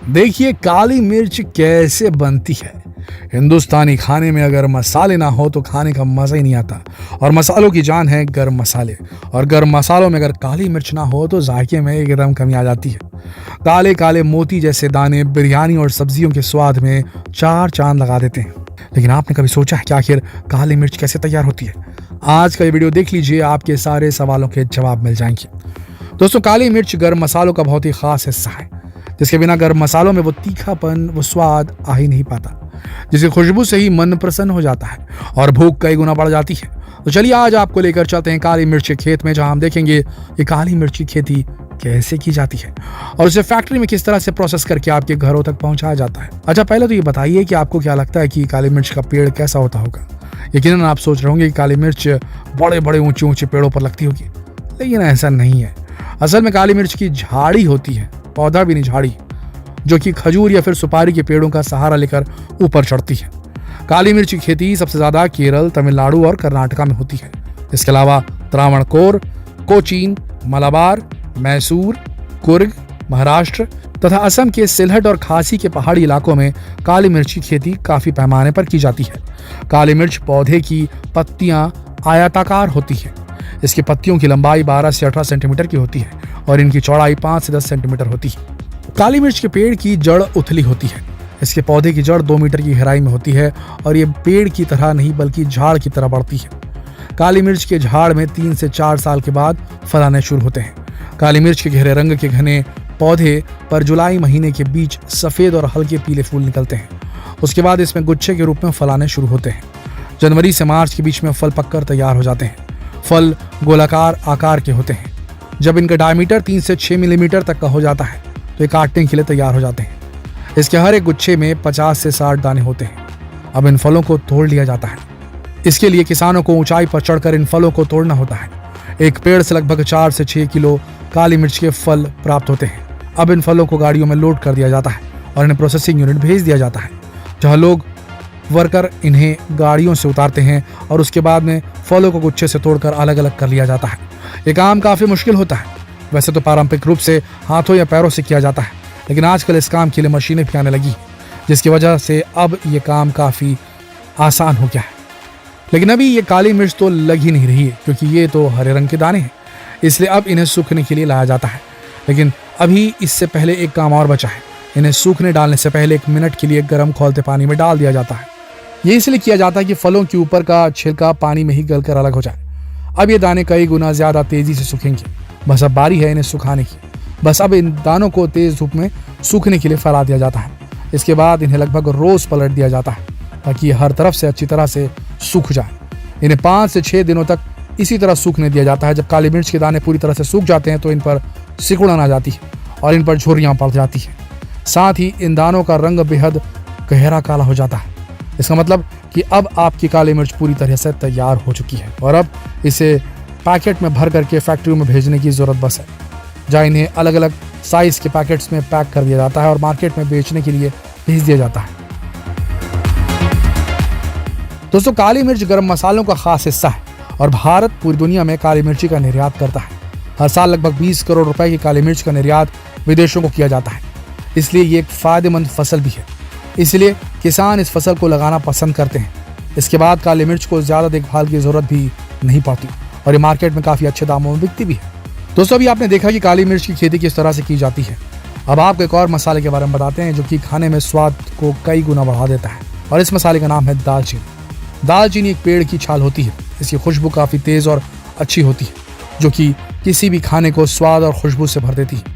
देखिए काली मिर्च कैसे बनती है। हिंदुस्तानी खाने में अगर मसाले ना हो तो खाने का मजा ही नहीं आता। और मसालों की जान है गरम मसाले। और गरम मसालों में अगर काली मिर्च ना हो तो जायके में एकदम कमी आ जाती है। काले काले मोती जैसे दाने बिरयानी और सब्जियों के स्वाद में चार चांद लगा देते हैं। लेकिन आपने कभी सोचा है कि आखिर काली मिर्च कैसे तैयार होती है? आज का ये वीडियो देख लीजिए, आपके सारे सवालों के जवाब मिल जाएंगे। दोस्तों, काली मिर्च गरम मसालों का बहुत ही खास हिस्सा है, जिसके बिना गरम मसालों में वो तीखापन, वो स्वाद आ ही नहीं पाता। जिसकी खुशबू से ही मन प्रसन्न हो जाता है और भूख कई गुना बढ़ जाती है। तो चलिए आज आपको लेकर चलते हैं काली मिर्च के खेत में, जहां हम देखेंगे कि काली मिर्च की खेती कैसे की जाती है और उसे फैक्ट्री में किस तरह से प्रोसेस करके आपके घरों तक पहुंचाया जाता है। अच्छा, पहले तो ये बताइए कि आपको क्या लगता है कि काली मिर्च का पेड़ कैसा होता होगा। यकीनन आप सोच रहे होंगे कि काली मिर्च बड़े बड़े ऊंचे ऊंचे पेड़ों पर लगती होगी, लेकिन ऐसा नहीं है। असल में काली मिर्च की झाड़ी होती है, पौधा भी नहीं झाड़ी, जो कि खजूर या फिर सुपारी के पेड़ों का सहारा लेकर ऊपर चढ़ती है। काली मिर्च की खेती सबसे ज्यादा केरल, तमिलनाडु और कर्नाटका में होती है। इसके अलावा त्रावणकोर, कोचीन, मलाबार, मैसूर, कुर्ग, महाराष्ट्र तथा असम के सिलहट और खासी के पहाड़ी इलाकों में काली मिर्च की खेती काफी पैमाने पर की जाती है। काली मिर्च पौधे की पत्तियां आयताकार होती है। इसकी पत्तियों की लंबाई 12 से 18 सेंटीमीटर की होती है और इनकी चौड़ाई 5 से 10 सेंटीमीटर होती है। काली मिर्च के पेड़ की जड़ उथली होती है। इसके पौधे की जड़ 2 मीटर की गहराई में होती है और ये पेड़ की तरह नहीं बल्कि झाड़ की तरह बढ़ती है। काली मिर्च के झाड़ में 3 से 4 साल के बाद फल आने शुरू होते हैं। काली मिर्च के गहरे रंग के घने पौधे पर जुलाई महीने के बीच सफेद और हल्के पीले फूल निकलते हैं। उसके बाद इसमें गुच्छे के रूप में फल आने शुरू होते हैं। जनवरी से मार्च के बीच में फल पककर तैयार हो जाते हैं। फल गोलाकार आकार के होते हैं। जब इनका डायमीटर 3 से 6 मिलीमीटर तक का हो जाता है तो ये काटने के लिए तैयार हो जाते हैं। इसके हर एक गुच्छे में 50 से 60 दाने होते हैं। अब इन फलों को तोड़ लिया जाता है। इसके लिए किसानों को ऊंचाई पर चढ़कर इन फलों को तोड़ना होता है। एक पेड़ से लगभग 4 से 6 किलो काली मिर्च के फल प्राप्त होते हैं। अब इन फलों को गाड़ियों में लोड कर दिया जाता है और इन्हें प्रोसेसिंग यूनिट भेज दिया जाता है, जहाँ लोग वर्कर इन्हें गाड़ियों से उतारते हैं और उसके बाद में फलों को गुच्छे से तोड़कर अलग अलग कर लिया जाता है। ये काम काफी मुश्किल होता है। वैसे तो पारंपरिक रूप से हाथों या पैरों से किया जाता है, लेकिन आजकल इस काम के लिए मशीनें भी आने लगी, जिसकी वजह से अब ये काम काफी आसान हो गया है। लेकिन अभी ये काली मिर्च तो लग ही नहीं रही है, क्योंकि ये तो हरे रंग के दाने हैं, इसलिए अब इन्हें सूखने के लिए लाया जाता है। लेकिन अभी इससे पहले एक काम और बचा है। इन्हें सूखने डालने से पहले 1 मिनट के लिए गर्म खौलते पानी में डाल दिया जाता है। ये इसलिए किया जाता है कि फलों के ऊपर का छिलका पानी में ही गलकर अलग हो जाए। अब ये दाने कई गुना ज्यादा तेजी से सूखेंगे। बस अब बारी है इन्हें सुखाने की। बस अब इन दानों को तेज धूप में सूखने के लिए फैला दिया जाता है। इसके बाद इन्हें लगभग रोज पलट दिया जाता है ताकि हर तरफ से अच्छी तरह से सूख जाए। इन्हें 5 से 6 दिनों तक इसी तरह सूखने दिया जाता है। जब काली मिर्च के दाने पूरी तरह से सूख जाते हैं तो इन पर सिकुड़न आ जाती है और इन पर झुर्रियां पड़ जाती है। साथ ही इन दानों का रंग बेहद गहरा काला हो जाता है। इसका मतलब कि अब आपकी काली मिर्च पूरी तरह से तैयार हो चुकी है और अब इसे पैकेट में भर करके फैक्ट्रियों में भेजने की जरूरत बस है, जहाँ इन्हें अलग अलग साइज के पैकेट्स में पैक कर दिया जाता है और मार्केट में बेचने के लिए भेज दिया जाता है। दोस्तों, काली मिर्च गरम मसालों का खास हिस्सा है और भारत पूरी दुनिया में काली मिर्ची का निर्यात करता है। हर साल लगभग 20 करोड़ रुपए की काली मिर्च का निर्यात विदेशों को किया जाता है। इसलिए ये एक फायदेमंद फसल भी है। इसलिए किसान इस फसल को लगाना पसंद करते हैं। इसके बाद काली मिर्च को ज्यादा देखभाल की जरूरत भी नहीं पड़ती और ये मार्केट में काफी अच्छे दामों में बिकती भी है। दोस्तों, अभी आपने देखा कि काली मिर्च की खेती किस तरह से की जाती है। अब आपको एक और मसाले के बारे में बताते हैं जो कि खाने में स्वाद को कई गुना बढ़ा देता है, और इस मसाले का नाम है दालचीनी। दालचीनी एक पेड़ की छाल होती है। इसकी खुशबू काफी तेज और अच्छी होती है, जो कि किसी भी खाने को स्वाद और खुशबू से भर देती है।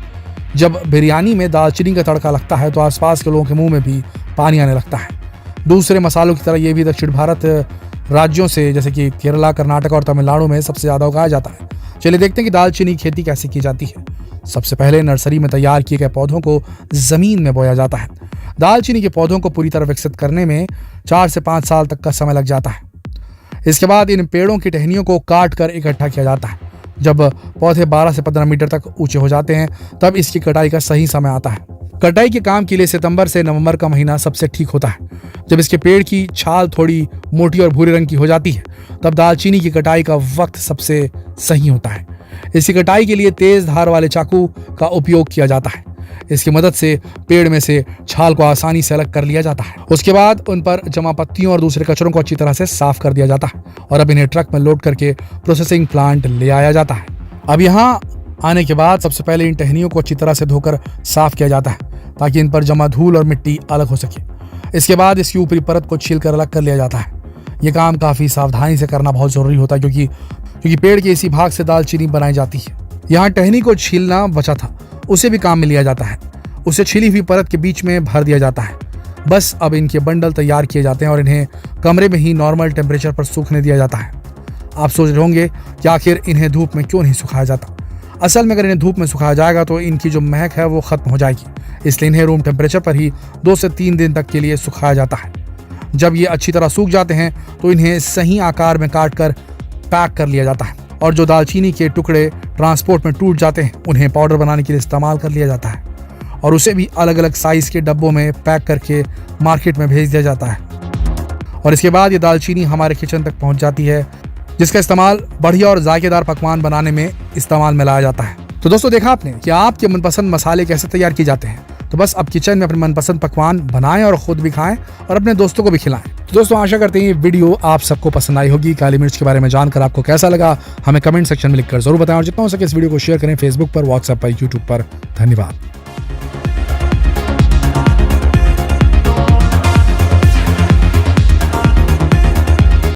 जब बिरयानी में दालचीनी का तड़का लगता है तो आसपास के लोगों के मुंह में भी पानी आने लगता है। दूसरे मसालों की तरह ये भी दक्षिण भारत राज्यों से जैसे कि केरला, कर्नाटक और तमिलनाडु में सबसे ज्यादा उगाया जाता है। चलिए देखते हैं कि दालचीनी की खेती कैसे की जाती है। सबसे पहले नर्सरी में तैयार किए गए पौधों को जमीन में बोया जाता है। दालचीनी के पौधों को पूरी तरह विकसित करने में 4 से 5 साल तक का समय लग जाता है। इसके बाद इन पेड़ों की टहनियों को काट कर इकट्ठा किया जाता है। जब पौधे 12 से 15 मीटर तक ऊंचे हो जाते हैं तब इसकी कटाई का सही समय आता है। कटाई के काम के लिए सितंबर से नवंबर का महीना सबसे ठीक होता है। जब इसके पेड़ की छाल थोड़ी मोटी और भूरे रंग की हो जाती है तब दालचीनी की कटाई का वक्त सबसे सही होता है। इसकी कटाई के लिए तेज धार वाले चाकू का उपयोग किया जाता है। इसकी मदद से पेड़ में से छाल को आसानी से अलग कर लिया जाता है। उसके बाद उन पर जमा पत्तियों और दूसरे कचरों को अच्छी तरह से साफ कर दिया जाता है और अब इन्हें ट्रक में लोड करके प्रोसेसिंग प्लांट ले आया जाता है। अब यहाँ आने के बाद सबसे पहले इन टहनियों को अच्छी तरह से धोकर साफ किया जाता है ताकि इन पर जमा धूल और मिट्टी अलग हो सके। इसके बाद इसकी ऊपरी परत को छील कर अलग कर लिया जाता है। ये काम काफ़ी सावधानी से करना बहुत ज़रूरी होता है क्योंकि पेड़ के इसी भाग से दालचीनी बनाई जाती है। यहाँ टहनी को छीलना बचा था, उसे भी काम में लिया जाता है। उसे छिली हुई परत के बीच में भर दिया जाता है। बस अब इनके बंडल तैयार किए जाते हैं और इन्हें कमरे में ही नॉर्मल टेम्परेचर पर सूखने दिया जाता है। आप सोच रहे होंगे कि आखिर इन्हें धूप में क्यों नहीं सुखाया जाता। असल में अगर इन्हें धूप में सुखाया जाएगा तो इनकी जो महक है वो खत्म हो जाएगी, इसलिए इन्हें रूम टेम्परेचर पर ही 2 से 3 दिन तक के लिए सुखाया जाता है। जब ये अच्छी तरह सूख जाते हैं तो इन्हें सही आकार में काट कर पैक कर लिया जाता है और जो दालचीनी के टुकड़े ट्रांसपोर्ट में टूट जाते हैं उन्हें पाउडर बनाने के लिए इस्तेमाल कर लिया जाता है और उसे भी अलग अलग साइज के डब्बों में पैक करके मार्केट में भेज दिया जाता है। और इसके बाद ये दालचीनी हमारे किचन तक पहुंच जाती है, जिसका इस्तेमाल बढ़िया और जायकेदार पकवान बनाने में इस्तेमाल में लाया जाता है। तो दोस्तों, देखा आपने कि आपके मनपसंद मसाले कैसे तैयार किए जाते हैं। तो बस अब किचन में अपने मनपसंद पकवान बनाएं और खुद भी खाएं और अपने दोस्तों को भी खिलाएं। तो दोस्तों, आशा करते हैं ये वीडियो आप सबको पसंद आई होगी। काली मिर्च के बारे में जानकर आपको कैसा लगा हमें कमेंट सेक्शन में लिखकर जरूर बताएं और जितना हो सके इस वीडियो को शेयर करें फेसबुक पर, व्हाट्सएप पर, यूट्यूब पर। धन्यवाद।